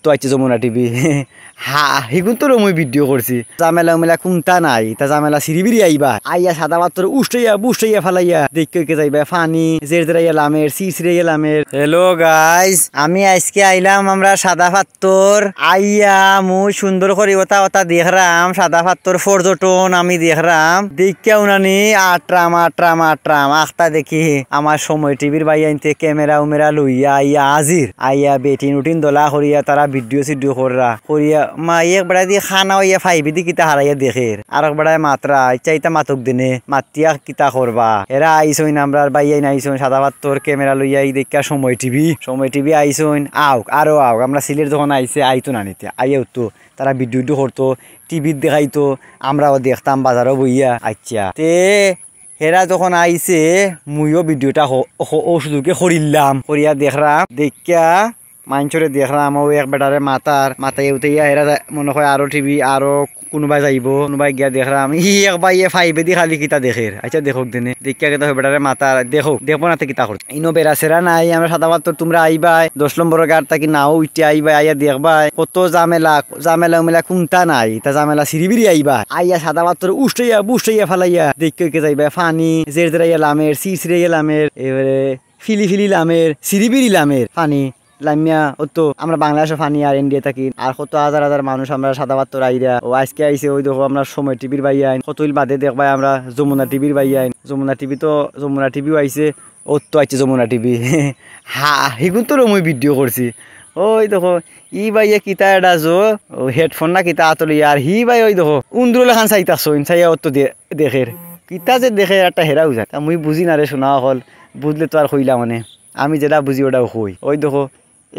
তো আইছে যমুনা টিভি হা হিগুন তোর মুই ভিডিও করছি জামেলা উমেলা কোনটা নাই তা জামেলা সিরিবিরি আইবা আইয়া সাদা পাত্র উষ্টাইয়া বুষ্টাইয়া ফালাইয়া দেখে যাইবা ফানি জেরজেরাইয়া লামের সিসিরাইয়া লামের। হ্যালো গাইস, আমি আজকে আইলাম আমরা সাদা পাত্তর আইয়া মুই সুন্দর করে ওটা ওটা দেখরাম সাদা পাত্তর পর্যটন আমি দেখরাম দেখে উনানি আটরাম আখতা দেখি আমার সময় টিভির ভাই আনতে ক্যামেরা উমেরা লইয়া আইয়া আজির আইয়া বেটিন উঠিন দলা করিয়া তারা ভিডিও সিডিও করিয়া মা এক বেড়া দিয়ে খানা হইয়া ফাইবি দি কিতা হারাইয়া দেখের আর এক বেড়ায় মাত্রা চাইতা মাতক দিনে মাতিয়া কিতা করবা এরা আইসইন আমরা বাইয়াই আইসইন সাদা পাত্তর ক্যামেরা লইয়া এই দেখা সময় টিভি আইসইন আউক আরো আউক আমরা সিলেট যখন আইসে আইতো না নিতে আইয়াও তো তারা ভিডিও করতো টিভির দেখাইতো আমরাও দেখতাম বাজারও বইয়া। আচ্ছা তে হেরা যখন আইসে মুইও ভিডিওটা ওষুধকে করিলাম করিয়া দেখলাম দেখা মাইনচরে দেখলাম ও এক বেটারে মাথায় উঠাইয়া হেরা মনে হয় আরো টিভি আরো কোনোবাই যাইব কোনোবাই গিয়া দেখলাম একবার ফাইবে দি খালি কিতা দেখের। আচ্ছা দেখক দিনে দেখা কেতা বেটারে মাথার দেখবো না কিতা করতে ইনো বেড়া সেরা নাই আমরা সাদা পাত্তর তোমরা আইবাই 10 নম্বরের গাড় থাকি নাও উঠতে আইবাই আইয়া দেখবাই কত জামেলা উমেলা কোনটা নাই তা জামেলা সিরিবিরি আইবা আইয়া সাদা পাত্তর উষ্টাইয়া বুষ্টাইয়া ফালাইয়া দেখে যাইবা ফানি জেরজেরাইয়া লামের সিসিরাইয়া লামের এবারে ফিলি লামের সিরিবিরি লামের ফানি লামিয়া তো আমরা বাংলাদেশে ফানি আর ইন্ডিয়া থাকি আর কত হাজার মানুষ আমরা সাদা পাত্তর আইরা ও আজকে আইসে ওই দেখো আমরা সময় টিভির বাই আইন কতইল বাদে দেখবাই আমরা যমুনা টিভির বাই আইন যমুনা টিভিও আইসে তো আইছে যমুনা টিভি হা হিগুন তোর মুই ভিডিও করছি ওই দেখো ই বাইয়া কিতা এটা হেডফোন না কিতা আতলি আর হি ভাই ওই দেখো উন্দুরুল খান চাইতাছইন চাইয়া তো দেখের কিতা যে দেখে একটা হেরাও যায় মুই বুঝি না রে শোনা হল বুঝলে তো আর কইলা মানে আমি যেটা বুঝি ওটাও কই ওই দেখো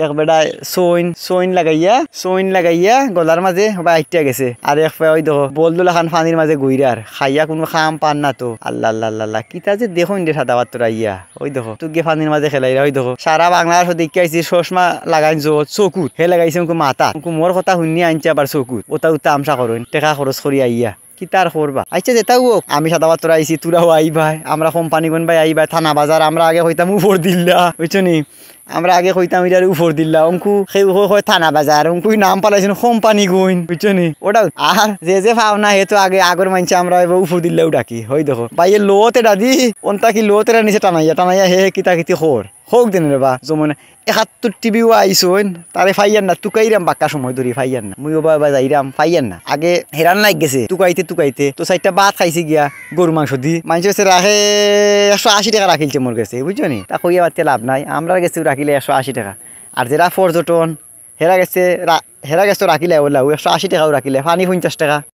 এক বেটা সইন লাগাইয়া গলার মাঝে বা আইটিয়া গেছে আর এক পে ওই দেখো বলদুলা খান পানির মাঝে গুইরার খাইয়া কোনো খাম পান না তো আল্লাহ কিতা যে দেখো ইন্ডে সাদা পাত্তর আইয়া ওই দেখো তুই গিয়ে পানির মাঝে খেলাইরা ওই দেখো সারা বাংলাদেশ দেখে আইছি চশমা লাগাইন চকুত হে লাগাইছে মাথা মোর কথা শুনি আনছে আবার চকুত ওটা আমসা করইন টেকা খরচ করি আইয়া কিতার করবা। আচ্ছা যেটাও আমি সাদা পাত্তর আইছি তোরাও আইবাই আমরা কোম্পানি কোন ভাই আইবাই থানা বাজার আমরা আগে হইতাম উপর দিল্লা বুঝছো নি আমরা আগে কইতাম এটার উপর দিল্লা অঙ্কু সেই হয় থানা বাজার অঙ্কু নাম পালাইছেন কোম্পানি গুইন বুঝছো নি ওটাও আর যে পাও না হে তো আগে আগর মানছে আমরা উপর দিল্লাও ডাকি হই দেখো ভাইয়ে লোতে দাদি অন্তা কি লোতেরা নিচে টানাইয়া হে কিতা কিতি হোক দিন রে বা যেমন 71 টিভিও আইসইন তারে ফাইয়ান না তুকাইরাম বাক্কা সময় ধরি ফাইয়ান না মুইও বাবা যাইরাম ফাইয়ান না আগে হেরান লাগ গেছে তুকাইতে তো চারটা ভাত খাইছি গিয়া গরু মাংস দি মাংস রাখে 180 টাকা রাখিলছে মোর গেছে বুঝছো নি তা কইয়া বাড়তে লাভ নাই আমরা গেছে রাখিলে 180 টাকা আর যারা পর্যটন হেরা গেছে রাখিলে ওলা 180 টাকাও রাখিলে পানি 50 টাকা।